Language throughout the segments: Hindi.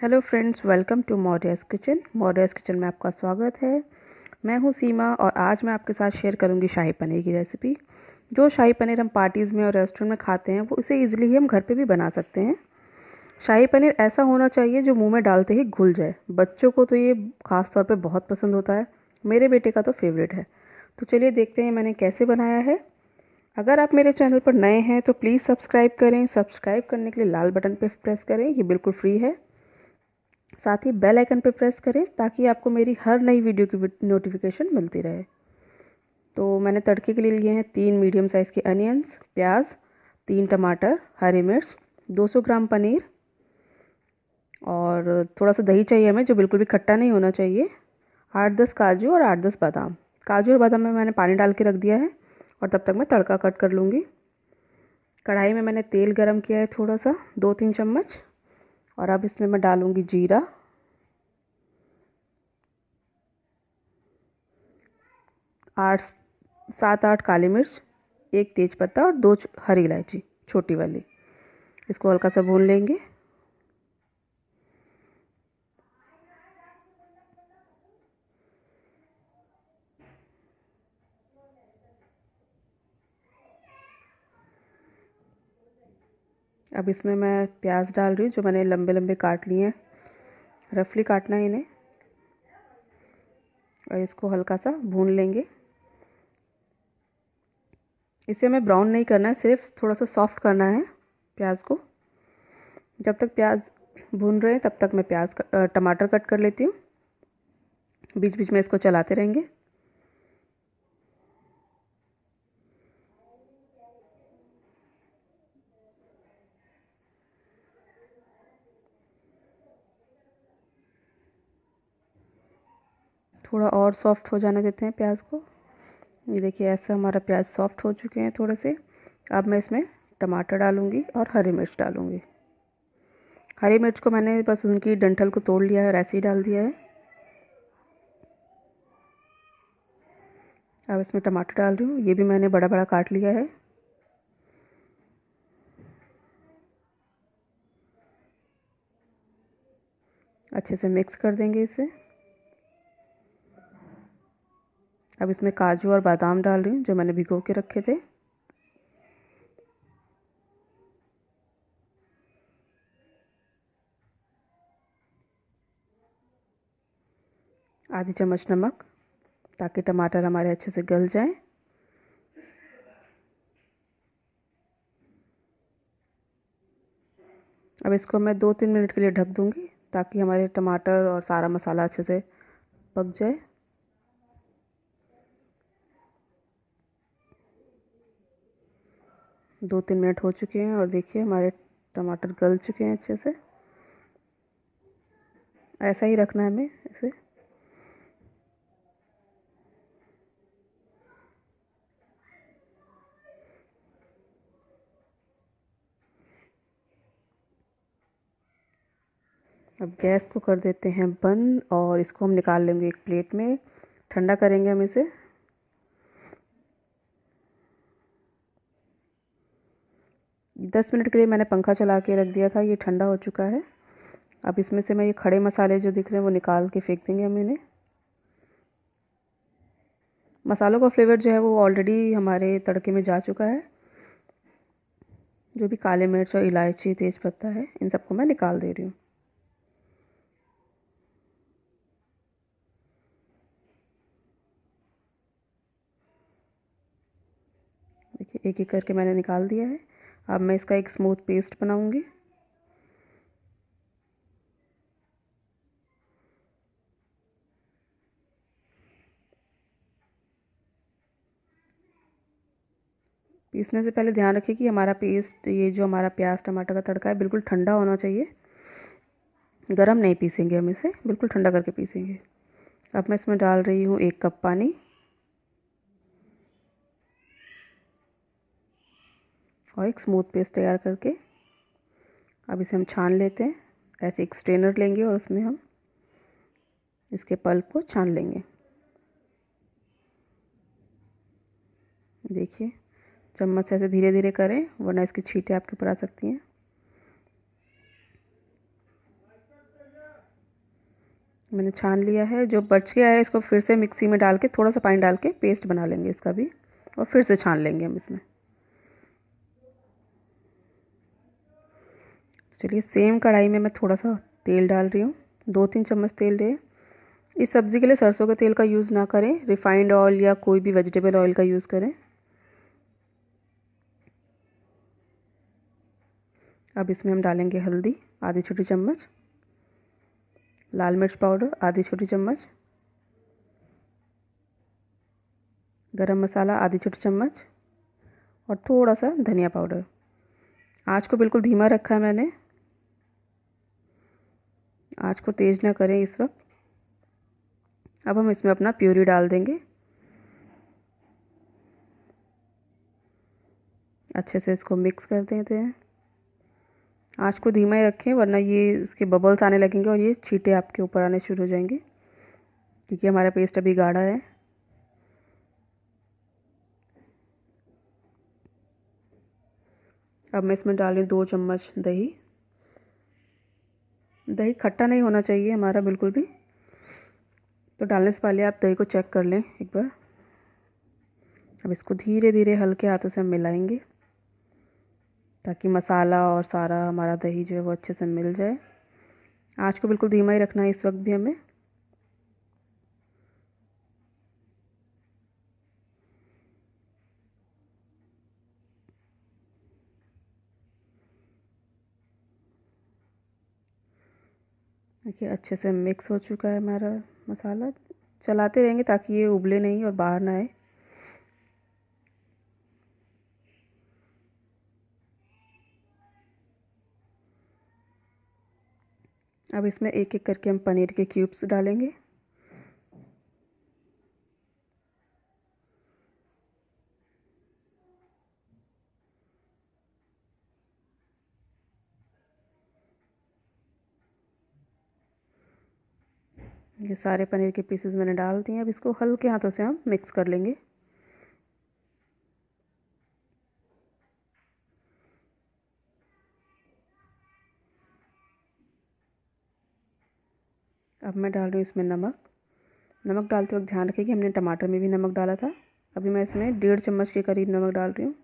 Hello friends, welcome to Maurya's kitchen. Maurya's kitchen में आपका स्वागत है। मैं हूं सीमा और आज मैं आपके साथ शेयर करूंगी शाही पनीर की रेसिपी। जो शाही पनीर हम पार्टीज़ में और रेस्टोरेंट में खाते हैं वो इसे इजीली हम घर पे भी बना सकते हैं। शाही पनीर ऐसा होना चाहिए जो मुंह में डालते ही घुल जाए। बच्चों को तो ये ख़ास तौर पे बहुत पसंद होता है। मेरे बेटे का तो फेवरेट है। तो चलिए देखते हैं मैंने कैसे बनाया है। अगर आप मेरे चैनल पर नए हैं तो प्लीज़ सब्सक्राइब करें। सब्सक्राइब करने के लिए लाल बटन पर प्रेस करें, ये बिल्कुल फ्री है। साथ ही बेल आइकन पर प्रेस करें ताकि आपको मेरी हर नई वीडियो की नोटिफिकेशन मिलती रहे। तो मैंने तड़के के लिए लिए हैं 3 मीडियम साइज़ के अनियंस, प्याज, 3 टमाटर, हरी मिर्च, 200 ग्राम पनीर और थोड़ा सा दही चाहिए हमें जो बिल्कुल भी खट्टा नहीं होना चाहिए। 8-10 काजू और 8-10 बादाम। काजू और बादाम में मैंने पानी डाल के रख दिया है और तब तक मैं तड़का कट कर लूँगी। कढ़ाई में मैंने तेल गरम किया है थोड़ा सा, 2-3 चम्मच। और अब इसमें मैं डालूँगी जीरा, 7-8 काली मिर्च, 1 तेज़पत्ता और 2 हरी इलायची छोटी वाली। इसको हल्का सा भून लेंगे। अब इसमें मैं प्याज डाल रही हूँ जो मैंने लंबे लंबे काट लिए हैं। रफली काटना है इन्हें और इसको हल्का सा भून लेंगे। इसे हमें ब्राउन नहीं करना है, सिर्फ थोड़ा सा सॉफ्ट करना है प्याज को। जब तक प्याज भून रहे हैं तब तक मैं टमाटर कट कर लेती हूँ। बीच बीच में इसको चलाते रहेंगे। थोड़ा और सॉफ्ट हो जाने देते हैं प्याज को। ये देखिए ऐसा हमारा प्याज सॉफ्ट हो चुके हैं थोड़े से। अब मैं इसमें टमाटर डालूँगी और हरी मिर्च डालूँगी। हरी मिर्च को मैंने बस उनकी डंठल को तोड़ लिया है और ऐसे ही डाल दिया है। अब इसमें टमाटर डाल रही हूँ, ये भी मैंने बड़ा बड़ा काट लिया है। अच्छे से मिक्स कर देंगे इसे। अब इसमें काजू और बादाम डाल रही हूँ जो मैंने भिगो के रखे थे। आधी चम्मच नमक ताकि टमाटर हमारे अच्छे से गल जाएं। अब इसको मैं 2-3 मिनट के लिए ढक दूंगी ताकि हमारे टमाटर और सारा मसाला अच्छे से पक जाए। दो तीन मिनट हो चुके हैं और देखिए हमारे टमाटर गल चुके हैं अच्छे से। ऐसा ही रखना है हमें इसे। अब गैस को कर देते हैं बंद और इसको हम निकाल लेंगे एक प्लेट में। ठंडा करेंगे हम इसे। 10 मिनट के लिए मैंने पंखा चला के रख दिया था, ये ठंडा हो चुका है। अब इसमें से मैं ये खड़े मसाले जो दिख रहे हैं वो निकाल के फेंक देंगे हम इन्हें। मसालों का फ्लेवर जो है वो ऑलरेडी हमारे तड़के में जा चुका है। जो भी काले मिर्च और इलायची तेज पत्ता है इन सबको मैं निकाल दे रही हूँ। देखिए एक एक करके मैंने निकाल दिया है। अब मैं इसका एक स्मूथ पेस्ट बनाऊंगी। पीसने से पहले ध्यान रखिए कि हमारा पेस्ट, ये जो हमारा प्याज टमाटर का तड़का है, बिल्कुल ठंडा होना चाहिए। गरम नहीं पीसेंगे हम इसे, बिल्कुल ठंडा करके पीसेंगे। अब मैं इसमें डाल रही हूँ 1 कप पानी और एक स्मूथ पेस्ट तैयार करके। अब इसे हम छान लेते हैं। ऐसे एक स्ट्रेनर लेंगे और उसमें हम इसके पल्प को छान लेंगे। देखिए चम्मच से ऐसे धीरे धीरे करें वरना इसकी छींटें आपके ऊपर आ सकती हैं। मैंने छान लिया है। जो बच गया है इसको फिर से मिक्सी में डाल के थोड़ा सा पानी डाल के पेस्ट बना लेंगे इसका भी, और फिर से छान लेंगे हम इसमें। चलिए सेम कढ़ाई में मैं थोड़ा सा तेल डाल रही हूँ, 2-3 चम्मच तेल दे। इस सब्ज़ी के लिए सरसों के तेल का यूज़ ना करें, रिफाइंड ऑयल या कोई भी वेजिटेबल ऑयल का यूज़ करें। अब इसमें हम डालेंगे हल्दी आधी छोटी चम्मच, लाल मिर्च पाउडर आधी छोटी चम्मच, गरम मसाला आधी छोटी चम्मच और थोड़ा सा धनिया पाउडर। आँच को बिल्कुल धीमा रखा है मैंने, आँच को तेज़ ना करें इस वक्त। अब हम इसमें अपना प्यूरी डाल देंगे, अच्छे से इसको मिक्स कर देते हैं। आँच को धीमा ही रखें वरना ये इसके बबल्स आने लगेंगे और ये छींटे आपके ऊपर आने शुरू हो जाएंगे, क्योंकि हमारा पेस्ट अभी गाढ़ा है। अब मैं इसमें डाल रही हूँ 2 चम्मच दही। दही खट्टा नहीं होना चाहिए हमारा बिल्कुल भी, तो डालने से पहले आप दही को चेक कर लें एक बार। अब इसको धीरे धीरे हल्के हाथों से हम मिलाएंगे ताकि मसाला और सारा हमारा दही जो है वो अच्छे से मिल जाए। आँच को बिल्कुल धीमा ही रखना है इस वक्त भी हमें। देखिए अच्छे से मिक्स हो चुका है हमारा मसाला। चलाते रहेंगे ताकि ये उबले नहीं और बाहर ना आए। अब इसमें एक एक करके हम पनीर के क्यूब्स डालेंगे। ये सारे पनीर के पीसेस मैंने डाल दिए। अब इसको हल्के हाथों से हम मिक्स कर लेंगे। अब मैं डाल रही हूँ इसमें नमक। नमक डालते वक्त ध्यान रखिए कि हमने टमाटर में भी नमक डाला था। अभी मैं इसमें 1.5 चम्मच के करीब नमक डाल रही हूँ।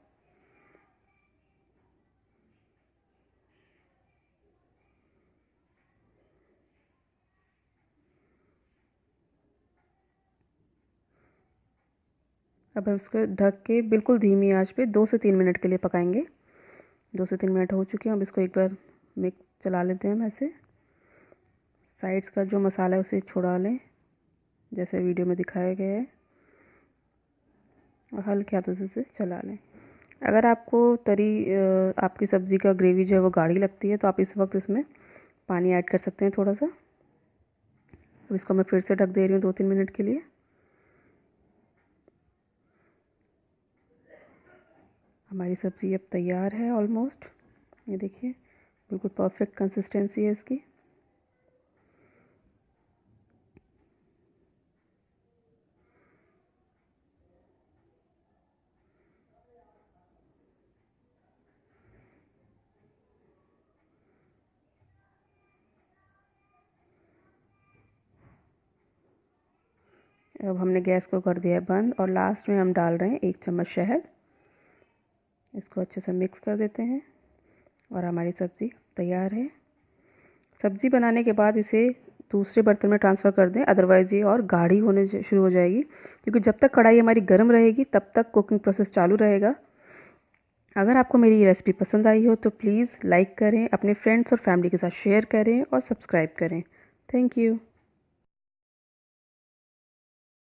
अब हम इसको ढक के बिल्कुल धीमी आंच पे 2 से 3 मिनट के लिए पकाएंगे। 2 से 3 मिनट हो चुके हैं। अब इसको एक बार मिक्स चला लेते हैं हम ऐसे। साइड्स का जो मसाला है उसे छुड़ा लें जैसे वीडियो में दिखाया गया है, और हल्के हाथों से इसे चला लें। अगर आपको आपकी सब्ज़ी का ग्रेवी जो है वो गाढ़ी लगती है तो आप इस वक्त इसमें पानी ऐड कर सकते हैं थोड़ा सा। अब इसको मैं फिर से ढक दे रही हूँ 2-3 मिनट के लिए। हमारी सब्ज़ी अब तैयार है ऑलमोस्ट। ये देखिए बिल्कुल परफेक्ट कंसिस्टेंसी है इसकी। अब हमने गैस को कर दिया है बंद और लास्ट में हम डाल रहे हैं 1 चम्मच शहद। इसको अच्छे से मिक्स कर देते हैं और हमारी सब्ज़ी तैयार है। सब्ज़ी बनाने के बाद इसे दूसरे बर्तन में ट्रांसफ़र कर दें, अदरवाइज़ ये और गाढ़ी होने शुरू हो जाएगी, क्योंकि जब तक कढ़ाई हमारी गर्म रहेगी तब तक कुकिंग प्रोसेस चालू रहेगा। अगर आपको मेरी ये रेसिपी पसंद आई हो तो प्लीज़ लाइक करें, अपने फ्रेंड्स और फैमिली के साथ शेयर करें और सब्सक्राइब करें। Thank you.